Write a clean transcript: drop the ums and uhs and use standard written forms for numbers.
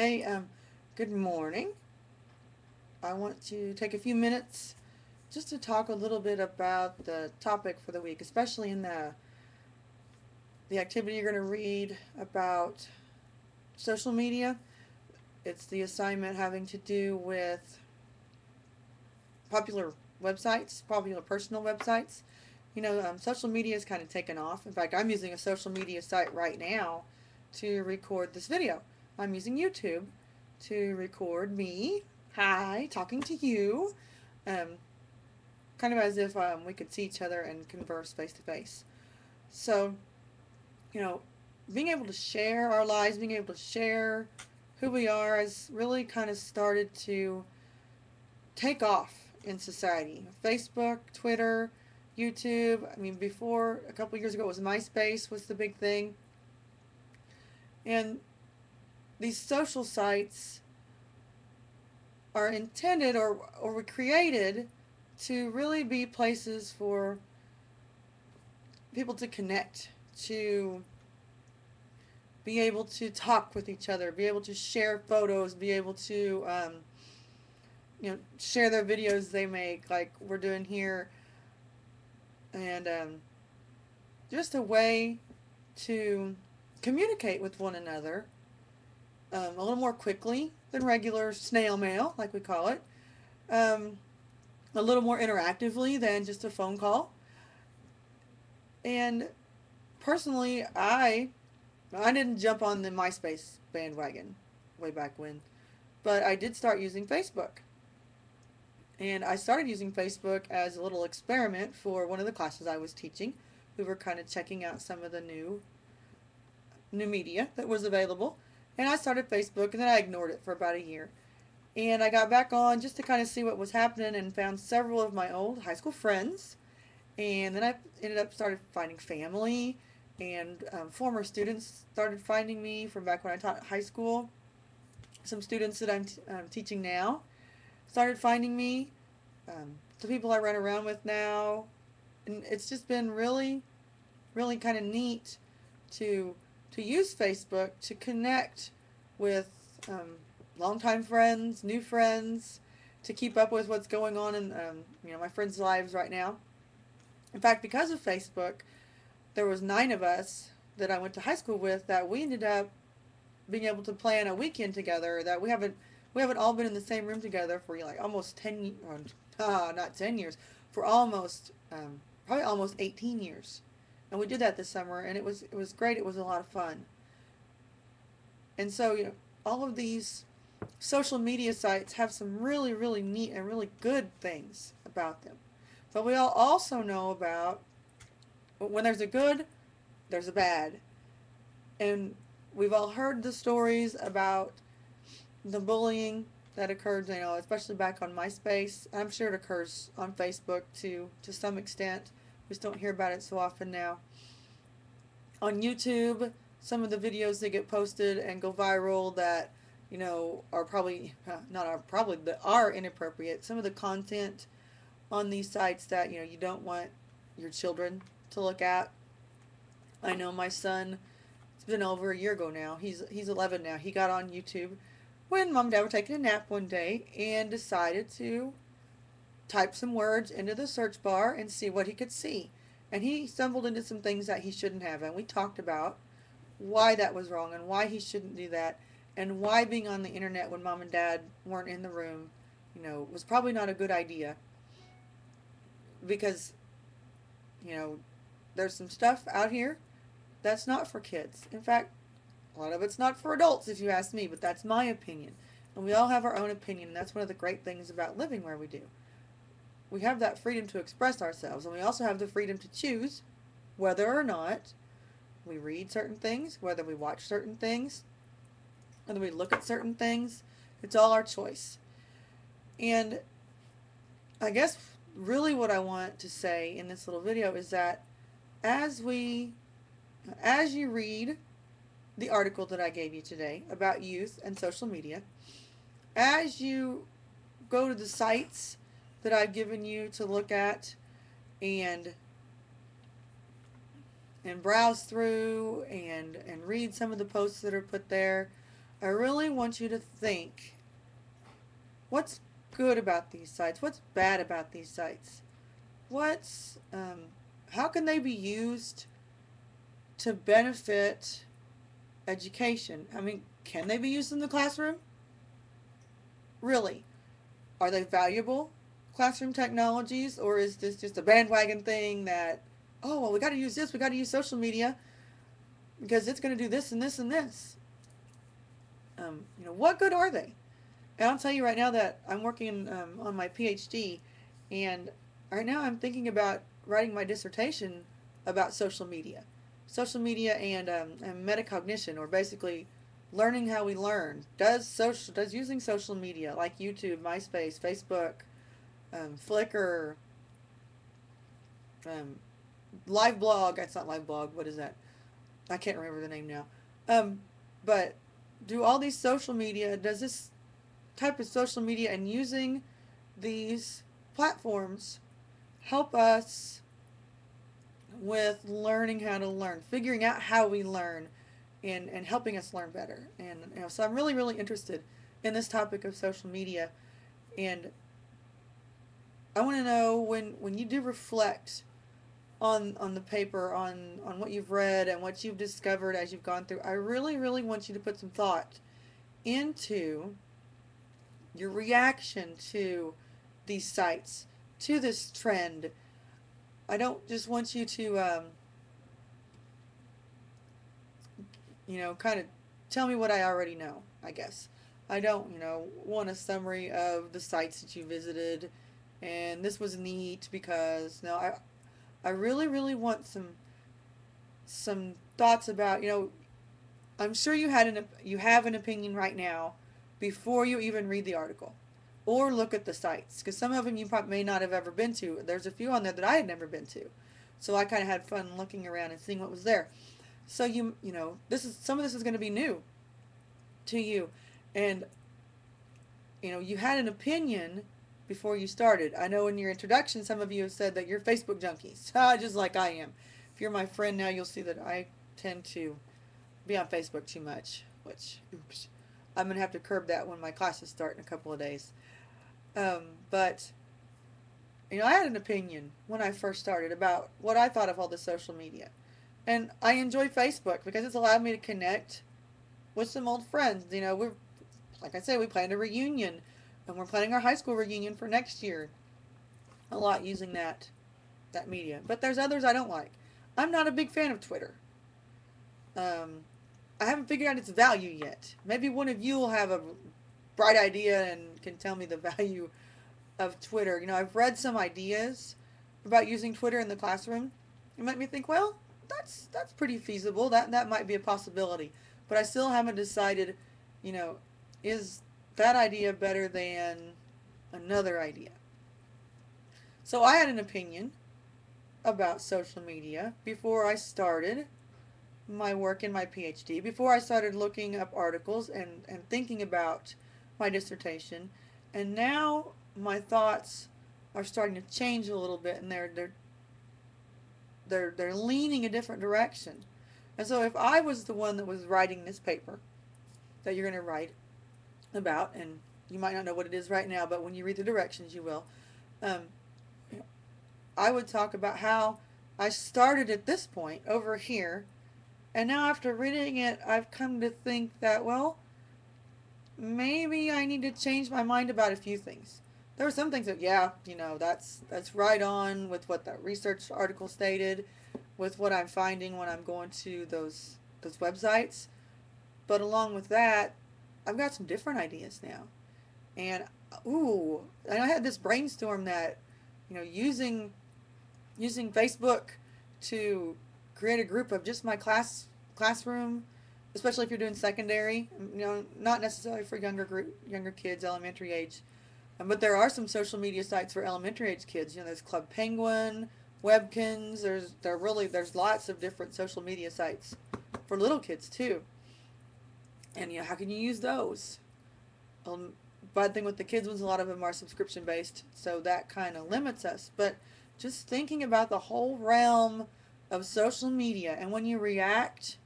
Hey, good morning. I want to take a few minutes just to talk a little bit about the topic for the week, especially in the activity you're going to read about social media. It's the assignment having to do with popular websites, popular personal websites. Social media is kind of taken off. In fact, I'm using a social media site right now to record this video. I'm using YouTube to record me, hi, talking to you, um, kind of as if we could see each other and converse face to face. So, you know, being able to share our lives, being able to share who we are has really kind of started to take off in society. Facebook, Twitter, YouTube. I mean, before a couple years ago, it was MySpace was the big thing, and these social sites are intended or were created to really be places for people to connect, to be able to talk with each other, be able to share photos, be able to share their videos they make, like we're doing here, and just a way to communicate with one another a little more quickly than regular snail mail, like we call it, um, a little more interactively than just a phone call. And personally, I didn't jump on the MySpace bandwagon way back when, but I did start using Facebook. And I started using Facebook as a little experiment for one of the classes I was teaching. We were kind of checking out some of the new media that was available. And I started Facebook and then I ignored it for about a year. And I got back on just to kind of see what was happening and found several of my old high school friends. And then I ended up started finding family, and former students started finding me from back when I taught high school. Some students that I'm teaching now started finding me. The people I run around with now, and it's just been really, really kind of neat to to use Facebook to connect with longtime friends, new friends, to keep up with what's going on in my friends' lives right now. In fact, because of Facebook, there was 9 of us that I went to high school with that we ended up being able to plan a weekend together. That we haven't all been in the same room together for like almost 10, not 10 years, for almost probably almost 18 years, and we did that this summer, and it was great. It was a lot of fun, and so all of these social media sites have some really really neat and really good things about them, but we all also know about when there's a good, there's a bad. And we've all heard the stories about the bullying that occurred, especially back on MySpace. I'm sure it occurs on Facebook too, to some extent. We just don't hear about it so often now. On YouTube, some of the videos that get posted and go viral that, are probably, not are, probably, that are inappropriate. Some of the content on these sites that, you don't want your children to look at. I know my son, it's been over a year ago now. He's 11 now. He got on YouTube when mom and dad were taking a nap one day and decided to type some words into the search bar and see what he could see. And he stumbled into some things that he shouldn't have. And we talked about why that was wrong and why he shouldn't do that and why being on the internet when mom and dad weren't in the room, was probably not a good idea, because, you know, there's some stuff out here that's not for kids. In fact, a lot of it's not for adults, if you ask me, but that's my opinion. And we all have our own opinion, and that's one of the great things about living where we do. We have that freedom to express ourselves, and we also have the freedom to choose whether or not we read certain things, whether we watch certain things, whether we look at certain things. It's all our choice. And I guess really what I want to say in this little video is that as we as you read the article that I gave you today about youth and social media, as you go to the sites that I've given you to look at and browse through and read some of the posts that are put there, I really want you to think, what's good about these sites? What's bad about these sites? What's how can they be used to benefit education? I mean, can they be used in the classroom? Really? Are they valuable classroom technologies, or is this just a bandwagon thing that, oh, well, we got to use this, we got to use social media because it's going to do this and this and this? What good are they? And I'll tell you right now that I'm working on my PhD, and right now I'm thinking about writing my dissertation about social media and metacognition, or basically learning how we learn. Does using social media like YouTube, MySpace, Facebook, Flickr, um, Live Blog. That's not Live Blog. What is that? I can't remember the name now. Um, but do all these social media, does this type of social media and using these platforms help us with learning how to learn, figuring out how we learn, and helping us learn better? And so I'm really, really interested in this topic of social media. And I want to know, when you do reflect on the paper, on what you've read and what you've discovered as you've gone through, I really, really want you to put some thought into your reaction to these sites, to this trend. I don't just want you to, kind of tell me what I already know, I guess. I don't, want a summary of the sites that you visited and this was neat because, no, I really, really want some thoughts about, I'm sure you have an opinion right now before you even read the article or look at the sites, because some of them you probably may not have ever been to. There's a few on there that I had never been to, so I kind of had fun looking around and seeing what was there. So this is some of this is going to be new to you, and you had an opinion before you started. I know in your introduction, some of you have said that you're Facebook junkies, just like I am. If you're my friend now, you'll see that I tend to be on Facebook too much, which, oops, I'm going to have to curb that when my classes start in a couple of days. But, I had an opinion when I first started about what I thought of all the social media. And I enjoy Facebook because it's allowed me to connect with some old friends. Like I said, we planned a reunion, and we're planning our high school reunion for next year. A lot using that media. But there's others I don't like. I'm not a big fan of Twitter. Um, I haven't figured out its value yet. Maybe one of you will have a bright idea and can tell me the value of Twitter. I've read some ideas about using Twitter in the classroom. It made me think, well, that's pretty feasible. That might be a possibility. But I still haven't decided, you know, is that idea better than another idea? So I had an opinion about social media before I started my work in my PhD, before I started looking up articles and thinking about my dissertation. And now my thoughts are starting to change a little bit, and they're leaning a different direction. And so if I was the one that was writing this paper that you're going to write about, and you might not know what it is right now, but when you read the directions you will, um, I would talk about how I started at this point over here, and now after reading it, I've come to think that, well, maybe I need to change my mind about a few things. There were some things that, yeah, that's right on with what that research article stated, with what I'm finding when I'm going to those websites. But along with that, I've got some different ideas now. And and I had this brainstorm that, using Facebook to create a group of just my classroom, especially if you're doing secondary, not necessarily for younger kids, elementary age. But there are some social media sites for elementary age kids. There's Club Penguin, Webkins. There's lots of different social media sites for little kids too. And how can you use those? Bad thing with the kids ones, a lot of them are subscription based, so that kind of limits us. But just thinking about the whole realm of social media, and when you react